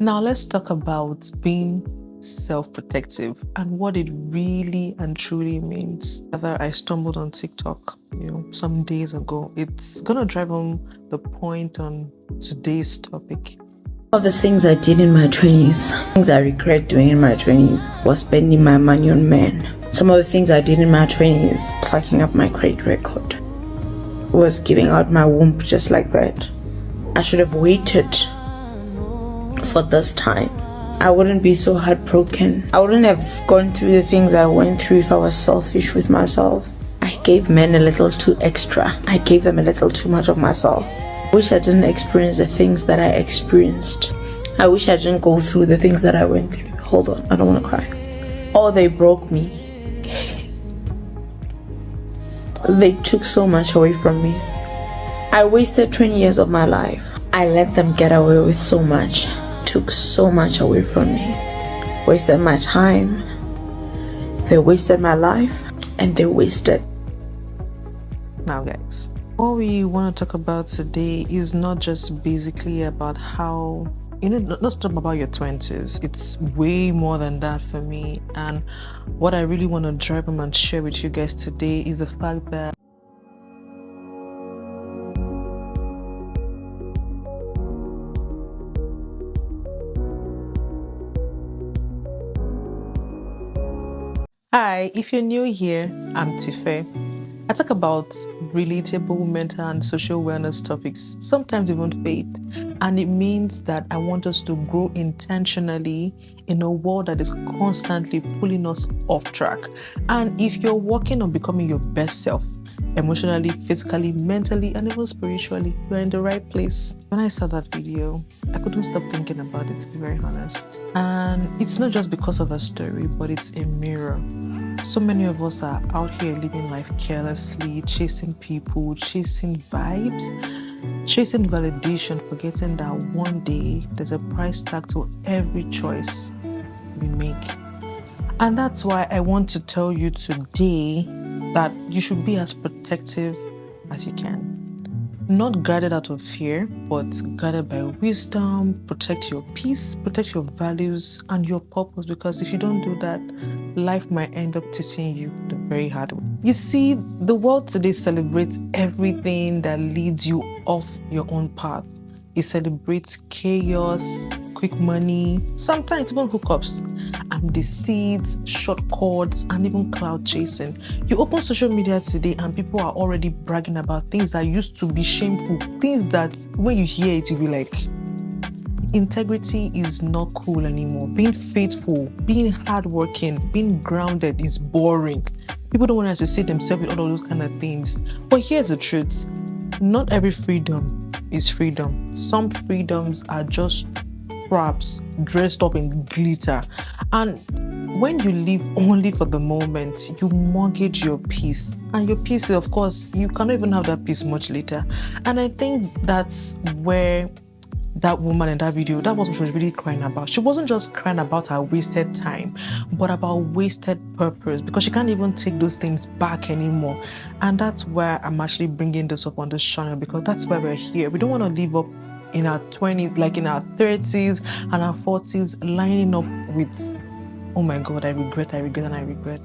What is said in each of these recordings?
Now let's talk about being self-protective and what it really and truly means. Rather, I stumbled on TikTok, some days ago. It's gonna drive home the point on today's topic. All the things I did in my 20s, things I regret doing in my 20s, was spending my money on men. Some of the things I did in my 20s, fucking up my credit record, was giving out my womb just like that. I should have waited for this time. I wouldn't be so heartbroken. I wouldn't have gone through the things I went through if I was selfish with myself. I gave men a little too extra. I gave them a little too much of myself. I wish I didn't experience the things that I experienced. I wish I didn't go through the things that I went through. Hold on, I don't want to cry. Oh, they broke me. They took so much away from me. I wasted 20 years of my life. I let them get away with so much. Took so much away from me. Wasted my time. They wasted my life. And they wasted. Now guys, what we want to talk about today is not just basically about how, let's talk about your 20s. It's way more than that for me. And what I really want to drive home and share with you guys today is the fact that Hi, if you're new here, I'm Tife. I talk about relatable mental and social wellness topics, sometimes even faith, and it means that I want us to grow intentionally in a world that is constantly pulling us off track. And if you're working on becoming your best self, emotionally, physically, mentally, and even spiritually, you're in the right place. When I saw that video, I couldn't stop thinking about it, to be very honest. And it's not just because of a story, but it's a mirror. So many of us are out here living life carelessly, chasing people, chasing vibes, chasing validation, forgetting that one day there's a price tag to every choice we make. And that's why I want to tell you today that you should be as protective as you can. Not guarded out of fear, but guarded by wisdom. Protect your peace, protect your values and your purpose, because if you don't do that, life might end up teaching you the very hard way. You see, the world today celebrates everything that leads you off your own path. It celebrates chaos, quick money, sometimes even hookups, and deceits, shortcuts, and even cloud chasing. You open social media today and people are already bragging about things that used to be shameful, things that when you hear it, you'll be like, integrity is not cool anymore. Being faithful, being hardworking, being grounded is boring. People don't want to see themselves with all of those kind of things. But here's the truth. Not every freedom is freedom. Some freedoms are just traps dressed up in glitter. And when you live only for the moment, you mortgage your peace. And your peace, of course, you cannot even have that peace much later. And I think that's where that woman in that video, that was what she was really crying about. She wasn't just crying about her wasted time, but about wasted purpose, because she can't even take those things back anymore. And that's where I'm actually bringing this up on this channel, because that's why we're here. We don't want to live up in our 20s, like in our 30s and our 40s, lining up with, oh my God, I regret.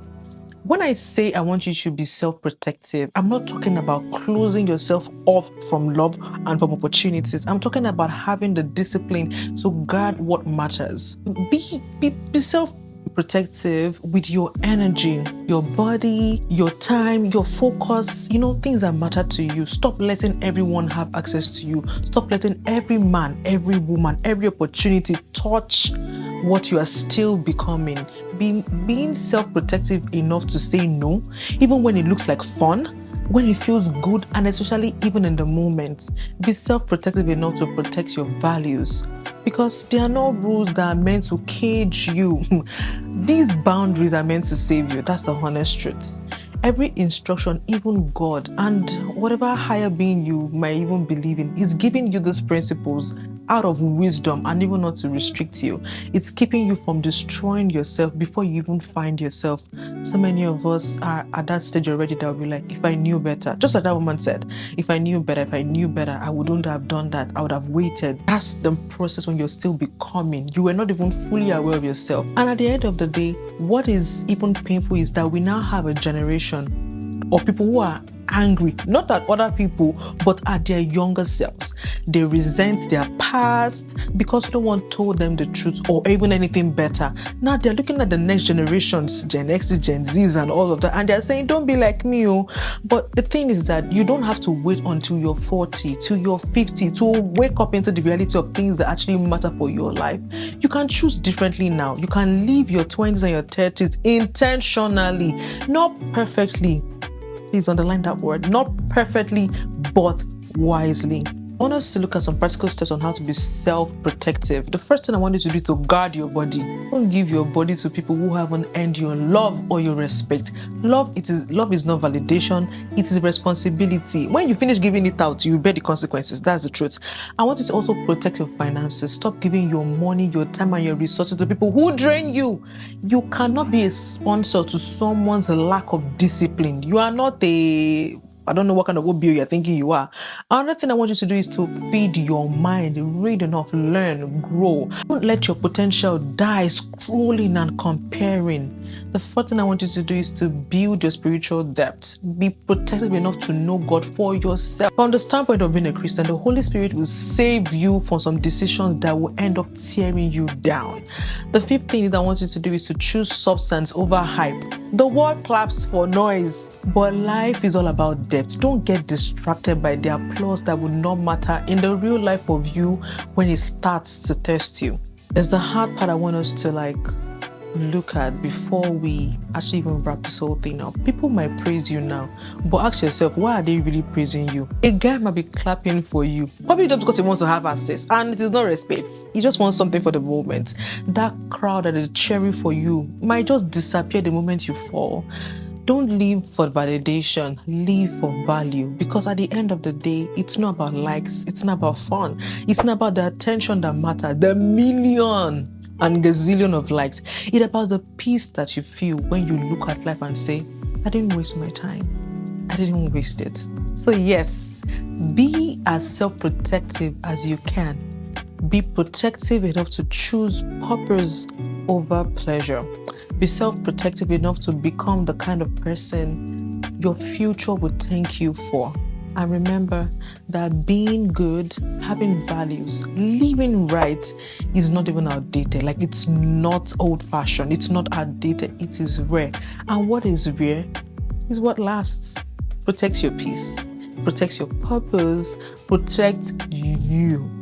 When I say I want you to be self-protective, I'm not talking about closing yourself off from love and from opportunities. I'm talking about having the discipline to guard what matters. Be self-protective with your energy, your body, your time, your focus, things that matter to you. Stop letting everyone have access to you. Stop letting every man, every woman, every opportunity touch what you are still becoming. Being self-protective enough to say no, even when it looks like fun, when it feels good, and especially even in the moment. Be self-protective enough to protect your values, because there are no rules that are meant to cage you. These boundaries are meant to save you. That's the honest truth. Every instruction, even God and whatever higher being you might even believe in, is giving you these principles out of wisdom and even not to restrict you. It's keeping you from destroying yourself before you even find yourself. So many of us are at that stage already that will be like, if I knew better, just like that woman said, if I knew better, I wouldn't have done that. I would have waited. That's the process when you're still becoming. You were not even fully aware of yourself. And at the end of the day, what is even painful is that we now have a generation of people who are angry, not at other people, but at their younger selves. They resent their past because no one told them the truth or even anything better. Now they're looking at the next generations, Gen X, Gen Zs, and all of that, and they're saying, don't be like me. But the thing is that you don't have to wait until you're 40, till you're 50 to wake up into the reality of things that actually matter for your life. You can choose differently now. You can live your 20s and your 30s intentionally, not perfectly. Please underline that word, not perfectly, but wisely. I want us to look at some practical steps on how to be self-protective. The first thing I want you to do is to guard your body. Don't give your body to people who haven't earned your love or your respect. Love is not validation, it is responsibility. When you finish giving it out, you bear the consequences. That's the truth. I want you to also protect your finances. Stop giving your money, your time, and your resources to people who drain you. You cannot be a sponsor to someone's lack of discipline. You are not I don't know what kind of OBO you're thinking you are. Another thing I want you to do is to feed your mind, read enough, learn, grow. Don't let your potential die scrolling and comparing. The fourth thing I want you to do is to build your spiritual depth. Be protected enough to know God for yourself. From the standpoint of being a Christian, the Holy Spirit will save you from some decisions that will end up tearing you down. The fifth thing that I want you to do is to choose substance over hype. The world claps for noise, but life is all about depth. Don't get distracted by the applause that will not matter in the real life of you when it starts to test you. There's the hard part I want us to look at before we actually even wrap this whole thing up. People might praise you now, but ask yourself, why are they really praising you? A guy might be clapping for you, probably just because he wants to have access, and it is not respect. He just wants something for the moment. That crowd that is cheering for you might just disappear the moment you fall. Don't live for validation, live for value. Because at the end of the day, it's not about likes, it's not about fun, it's not about the attention that matters, the million and gazillion of likes. It's about the peace that you feel when you look at life and say, I didn't waste my time. I didn't waste it. So yes, be as self-protective as you can. Be protective enough to choose purpose over pleasure. Be self-protective enough to become the kind of person your future would thank you for. And remember that being good, having values, living right is not even outdated. It's not old-fashioned. It's not outdated. It is rare. And what is rare is what lasts. Protect your peace. Protect your purpose. Protect you.